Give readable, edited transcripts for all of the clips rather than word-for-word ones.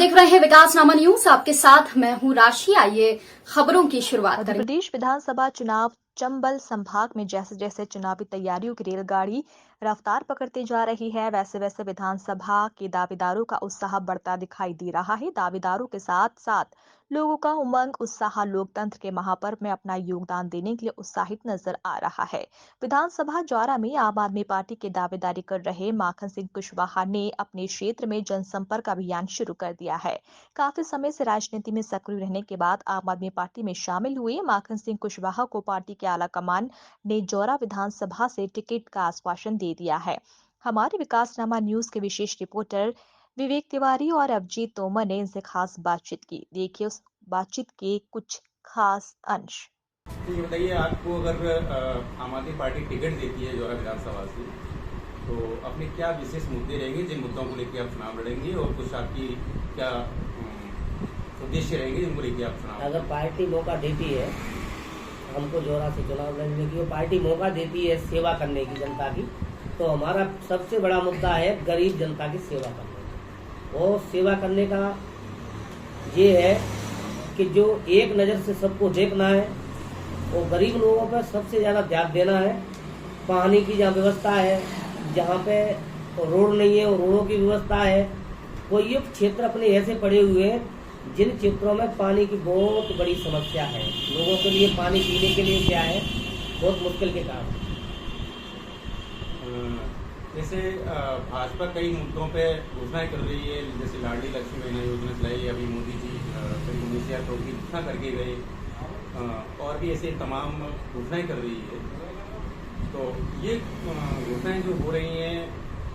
देख रहे हैं विकासनामा न्यूज, आपके साथ मैं हूं राशि। आइए खबरों की शुरुआत मध्य करें। प्रदेश विधानसभा चुनाव चंबल संभाग में जैसे जैसे चुनावी तैयारियों की रेलगाड़ी रफ्तार पकड़ती जा रही है, वैसे वैसे विधानसभा के दावेदारों का उत्साह बढ़ता दिखाई दे रहा है। दावेदारों के साथ साथ लोगों का उमंग उत्साह लोकतंत्र के महापर्व में अपना योगदान देने के लिए उत्साहित नजर आ रहा है। विधानसभा जौरा में आम आदमी पार्टी के दावेदारी कर रहे माखन सिंह कुशवाहा ने अपने क्षेत्र में जनसंपर्क अभियान शुरू कर दिया है। काफी समय से राजनीति में सक्रिय रहने के बाद आम आदमी पार्टी में शामिल हुए माखन सिंह कुशवाहा को पार्टी के आला कमान ने जौरा विधानसभा से टिकट का आश्वासन दे दिया है। हमारे विकासनामा न्यूज के विशेष रिपोर्टर विवेक तिवारी और अवजीत तोमर ने इनसे खास बातचीत की। देखिए उस बातचीत के कुछ खास अंश। तो ये बताइए, आपको अगर आम आदमी पार्टी टिकट देती है जौरा विधानसभा से, तो अपने क्या विशेष मुद्दे रहेंगे जिन मुद्दों को लेकर आप चुनाव लड़ेंगे, और कुछ आपकी क्या उद्देश्य रहेंगे जिनको लेकर आप चुनाव? अगर पार्टी मौका देती है हमको जौरा से चुनाव लड़ने की, पार्टी मौका देती है सेवा करने की जनता की, तो हमारा सबसे बड़ा मुद्दा है गरीब जनता की सेवा करने का। और सेवा करने का ये है कि जो एक नज़र से सबको देखना है, वो गरीब लोगों पर सबसे ज़्यादा ध्यान देना है। पानी की जहाँ व्यवस्था है, जहाँ पे रोड नहीं है वो रोडों की व्यवस्था है। कोई युक्त क्षेत्र अपने ऐसे पड़े हुए हैं जिन क्षेत्रों में पानी की बहुत बड़ी समस्या है, लोगों के लिए पानी पीने के लिए क्या है बहुत मुश्किल के काम। जैसे भाजपा कई मुद्दों पे घोषणाएं कर रही है, जैसे लाडली लक्ष्मी बहना योजना चलाई, अभी मोदी जी करीब 19,000 करोड़ की घोषणा करके गए, और भी ऐसे तमाम घोषणाएं कर रही है। तो ये घोषणाएं जो हो रही हैं,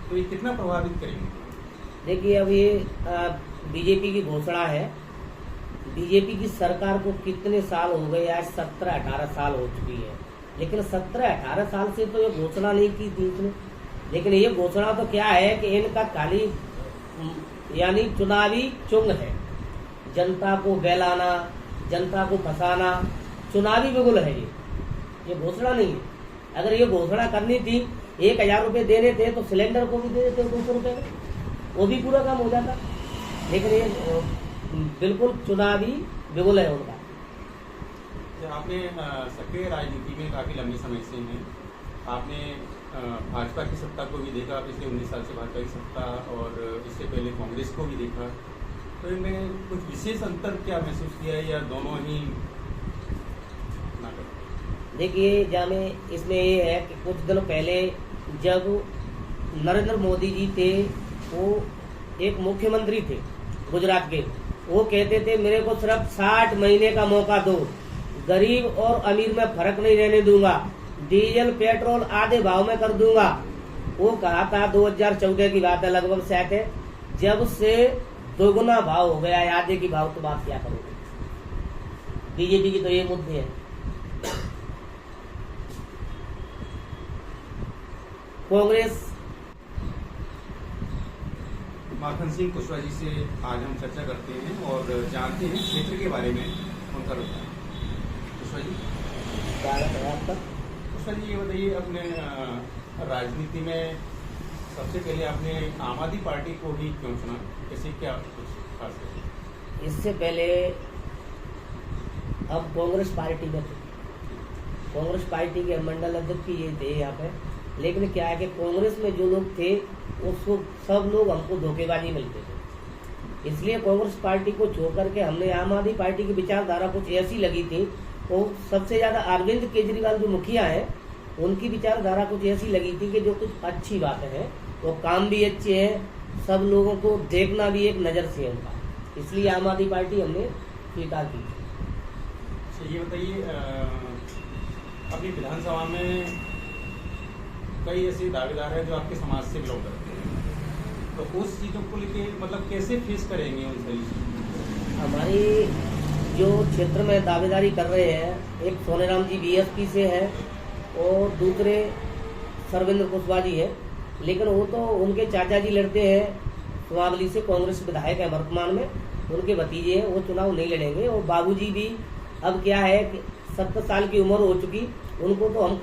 तो ये कितना प्रभावित करेंगी? देखिए, अब ये बीजेपी की घोषणा है। बीजेपी की सरकार को कितने साल हो गए, आज 17-18 साल हो चुकी है, लेकिन 17-18 साल से तो ये घोषणा नहीं की थी इसने। लेकिन ये घोषणा तो क्या है कि इनका खाली यानी चुनावी चुंग है, जनता को बहलाना, जनता को फंसाना, चुनावी बिगुल है ये घोषणा नहीं है। अगर ये घोषणा करनी थी, 1,000 रुपये देने थे तो सिलेंडर को भी दे देते 200 रुपये, वो भी पूरा काम हो जाता। लेकिन ये बिल्कुल चुनावी बिगुल है उनका। आपने सक्रिय राजनीति में काफ़ी लंबे समय से हैं, आपने भाजपा की सत्ता को भी देखा, पिछले 19 साल से भाजपा की सत्ता, और इससे पहले कांग्रेस को भी देखा, तो इनमें कुछ विशेष अंतर क्या महसूस किया है, या दोनों ही नाटक? देखिए, जामे इसमें ये है कि कुछ दिन पहले जब नरेंद्र मोदी जी थे, वो एक मुख्यमंत्री थे गुजरात के, वो कहते थे मेरे को सिर्फ 60 महीने का मौका दो, गरीब और अमीर में फर्क नहीं रहने दूंगा, डीजल पेट्रोल आधे भाव में कर दूंगा। वो कहा था 2014 की बात है, लगभग शायद है, जब से दोगुना भाव हो गया है, आधे की भाव, तो बात क्या करोगे? बीजेपी की तो ये मुद्दे है। कांग्रेस माखन सिंह कुशवाहा जी से आज हम चर्चा करते हैं और जानते हैं क्षेत्र के बारे में उनका रुझान। कुशवाहा जी, स्वागत है आपका। कुशवाहा जी, ये बताइए, अपने राजनीति में सबसे पहले आपने आम आदमी पार्टी को ही क्यों चुना, ऐसे क्या कुछ खास है? इससे पहले हम कांग्रेस पार्टी में थे, कांग्रेस पार्टी के मंडल अध्यक्ष ये थे यहाँ पे। लेकिन क्या है कि कांग्रेस में जो लोग थे उसको सब लोग हमको धोखेबाजी मिलते थे, इसलिए कांग्रेस पार्टी को छोड़ करके हमने आम आदमी पार्टी की विचारधारा कुछ ऐसी लगी थी। वो सबसे ज्यादा अरविंद केजरीवाल जो मुखिया है, उनकी विचारधारा कुछ ऐसी लगी थी कि जो कुछ अच्छी बात है, वो काम भी अच्छे हैं, सब लोगों को देखना भी एक नज़र से है उनका, इसलिए आम आदमी पार्टी हमने स्वीकार की। अच्छा, ये बताइए, अपनी विधानसभा में कई ऐसे दावेदार हैं जो आपके समाज से बिलोंग करते हैं, तो उस चीज़ों को लेके मतलब कैसे फेस करेंगे उन सही? हमारी जो क्षेत्र में दावेदारी कर रहे हैं, एक सोनेराम जी बीएसपी से है और दूसरे सरविंद्र कुशवाहा जी है, लेकिन वो तो उनके चाचा जी लड़ते हैं सुमावली से, कांग्रेस विधायक है वर्तमान में, उनके भतीजे हैं, वो चुनाव नहीं लड़ेंगे। और बाबूजी भी अब क्या है कि 70 साल की उम्र हो चुकी, उनको तो हम